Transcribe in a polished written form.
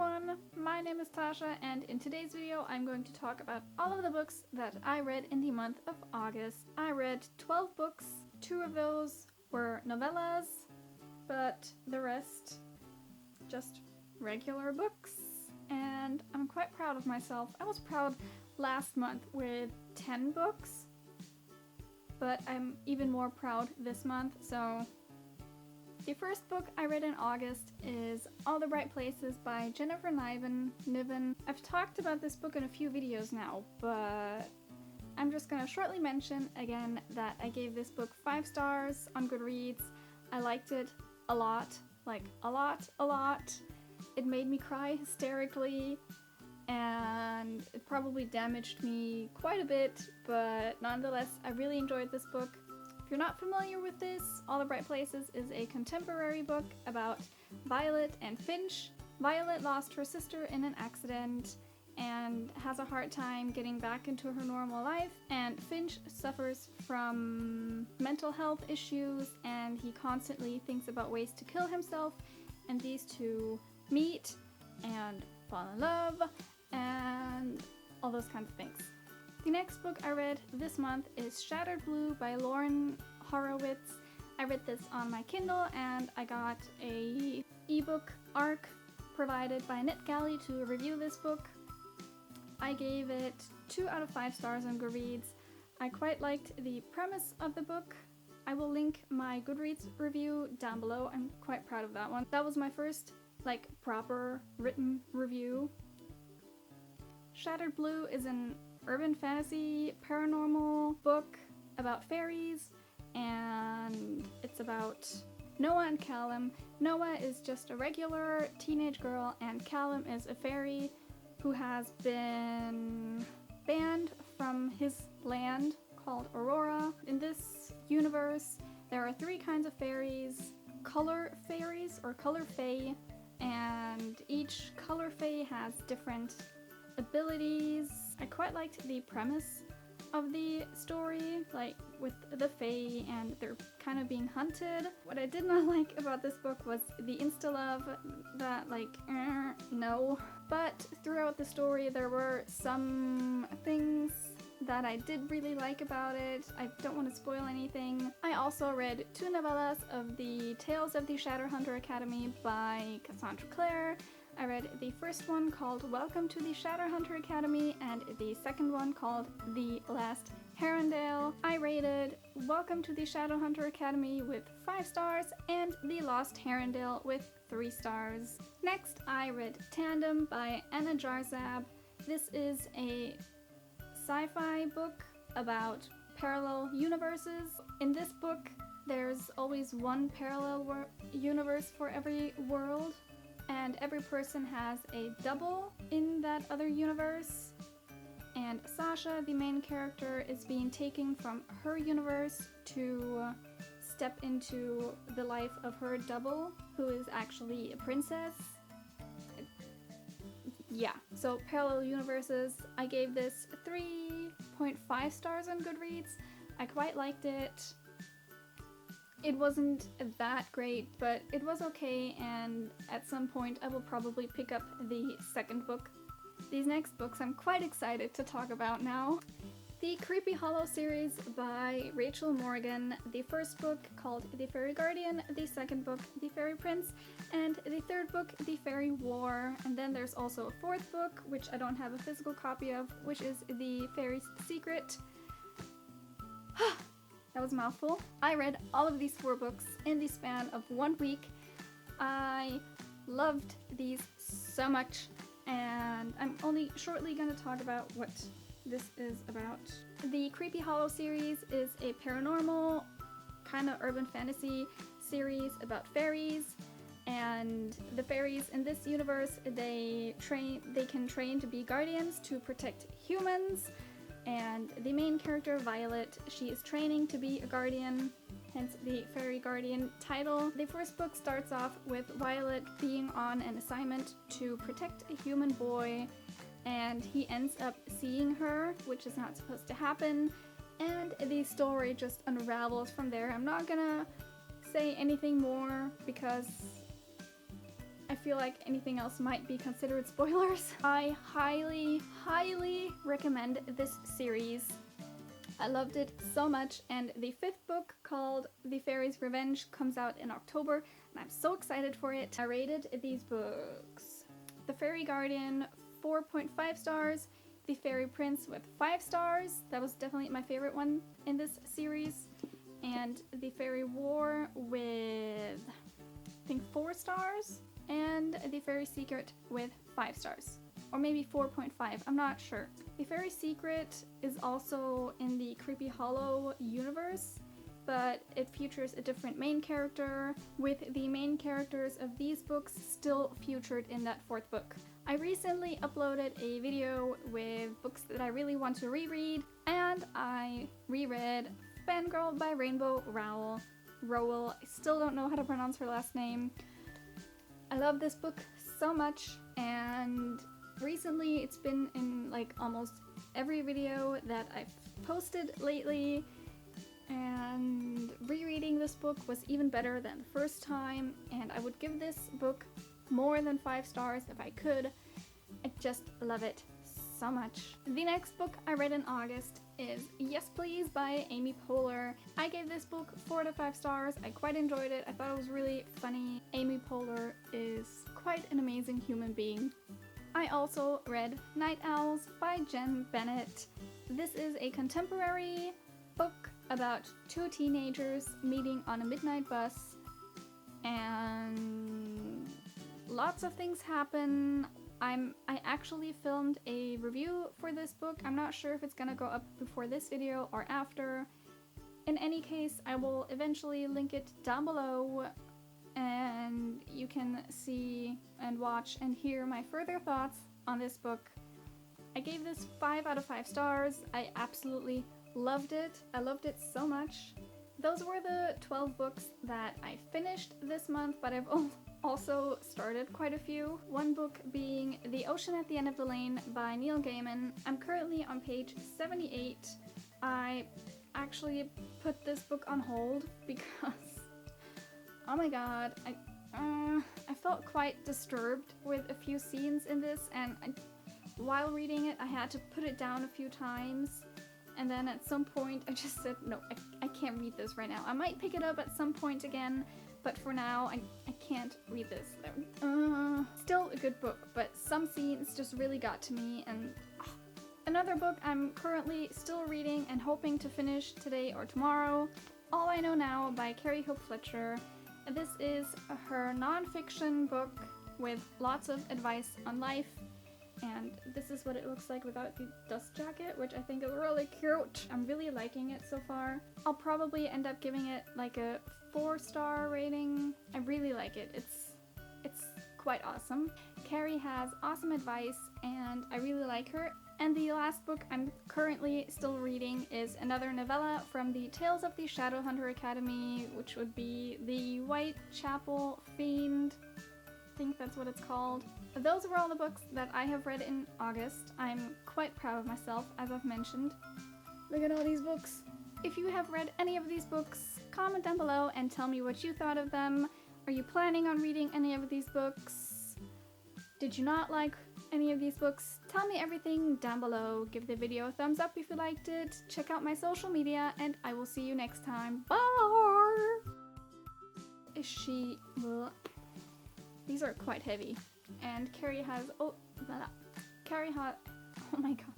everyone, my name is Tasha, and in today's video I'm going to talk about all of the books that I read in the month of August. I read 12 books, 2 of those were novellas, but the rest just regular books, and I'm quite proud of myself. I was proud last month with 10 books, but I'm even more proud this month, so the first book I read in August is All the Right Places by Jennifer Niven. I've talked about this book in a few videos now, but I'm just gonna shortly mention again that I gave this book 5 stars on Goodreads. I liked it a lot, like a lot. It made me cry hysterically, and it probably damaged me quite a bit, but nonetheless, I really enjoyed this book. If you're not familiar with this, All the Right Places is a contemporary book about Violet and Finch. Violet lost her sister in an accident and has a hard time getting back into her normal life, and Finch suffers from mental health issues and he constantly thinks about ways to kill himself, and these two meet and fall in love and all those kinds of things. The next book I read this month is Shattered Blue by Lauren Horowitz. I read this on my Kindle and I got a ebook ARC provided by NetGalley to review this book. I gave it 2 out of 5 stars on Goodreads. I quite liked the premise of the book. I will link my Goodreads review down below. I'm quite proud of that one. That was my first proper written review. Shattered Blue is an urban fantasy paranormal book about fairies, and it's about Noah and Callum. Noah is just a regular teenage girl, and Callum is a fairy who has been banned from his land called Aurora. In this universe, there are 3 kinds of fairies: color fairies or color fae, and each color fae has different abilities. I quite liked the premise of the story, with the fae and they're kind of being hunted. What I did not like about this book was the insta-love, that no. But throughout the story there were some things that I did really like about it. I don't want to spoil anything. I also read 2 novellas of the Tales of the Shadowhunter Academy by Cassandra Clare. I read the first one called Welcome to the Shadowhunter Academy and the second one called The Last Herondale. I rated Welcome to the Shadowhunter Academy with 5 stars and The Lost Herondale with 3 stars. Next, I read Tandem by Anna Jarzab. This is a sci-fi book about parallel universes. In this book, there's always one parallel universe for every world, and every person has a double in that other universe. And Sasha, the main character, is being taken from her universe to step into the life of her double, who is actually a princess. Yeah, so parallel universes. I gave this 3.5 stars on Goodreads. I quite liked it. It wasn't that great, but it was okay, and at some point I will probably pick up the second book. These next books I'm quite excited to talk about now. The Creepy Hollow series by Rachel Morgan. The first book called The Fairy Guardian, the second book The Fairy Prince, and the third book The Fairy War. And then there's also a 4th book, which I don't have a physical copy of, which is The Fairy's Secret. That was a mouthful. I read all of these 4 books in the span of 1 week. I loved these so much, and I'm only shortly going to talk about what this is about. The Creepy Hollow series is a paranormal, kind of urban fantasy series about fairies, and the fairies in this universe, they can train to be guardians to protect humans. And the main character, Violet, she is training to be a guardian, hence the Fairy Guardian title. The first book starts off with Violet being on an assignment to protect a human boy, and he ends up seeing her, which is not supposed to happen, and the story just unravels from there. I'm not gonna say anything more because I feel feel like anything else might be considered spoilers. I highly, highly recommend this series. I loved it so much, and the 5th book, called The Fairy's Revenge, comes out in October, and I'm so excited for it. I rated these books: The Fairy Guardian, 4.5 stars, The Fairy Prince with 5 stars. That was definitely my favorite one in this series. And The Fairy War with, I think, 4 stars. And The Fairy Secret with 5 stars. Or maybe 4.5, I'm not sure. The Fairy Secret is also in the Creepy Hollow universe, but it features a different main character, with the main characters of these books still featured in that 4th book. I recently uploaded a video with books that I really want to reread, and I reread Fangirl by Rainbow Rowell. I still don't know how to pronounce her last name. I love this book so much, and recently it's been in like almost every video that I've posted lately, and rereading this book was even better than the first time, and I would give this book more than 5 stars if I could. I just love it so much. The next book I read in August is Yes Please by Amy Poehler. I gave this book 4 out of 5 stars. I quite enjoyed it. I thought it was really funny. Amy Poehler is quite an amazing human being. I also read Night Owls by Jen Bennett. This is a contemporary book about 2 teenagers meeting on a midnight bus, and lots of things happen. I actually filmed a review for this book. I'm not sure if it's gonna go up before this video or after. In any case, I will eventually link it down below, and you can see and watch and hear my further thoughts on this book. I gave this 5 out of 5 stars. I absolutely loved it. I loved it so much. Those were the 12 books that I finished this month, but I've also started quite a few. One book being The Ocean at the End of the Lane by Neil Gaiman. I'm currently on page 78. I actually put this book on hold because, oh my god, I felt quite disturbed with a few scenes in this, and while reading it I had to put it down a few times, and then at some point I just said, no, I can't read this right now. I might pick it up at some point again, but for now I can't read this. Still a good book, but some scenes just really got to me. And another book I'm currently still reading and hoping to finish today or tomorrow, All I Know Now by Carrie Hope Fletcher. This is her non-fiction book with lots of advice on life, and this is what it looks like without the dust jacket, which I think is really cute. I'm really liking it so far. I'll probably end up giving it like a 4-star rating. I really like it. It's quite awesome. Carrie has awesome advice, and I really like her. And the last book I'm currently still reading is another novella from the Tales of the Shadowhunter Academy, which would be The Whitechapel Fiend. I think that's what it's called. Those were all the books that I have read in August. I'm quite proud of myself, as I've mentioned. Look at all these books. If you have read any of these books, comment down below and tell me what you thought of them. Are you planning on reading any of these books? Did you not like any of these books? Tell me everything down below. Give the video a thumbs up if you liked it. Check out my social media, and I will see you next time. Bye! Is she... Ugh. These are quite heavy. And Carrie has... Oh, Carrie has... Oh my god.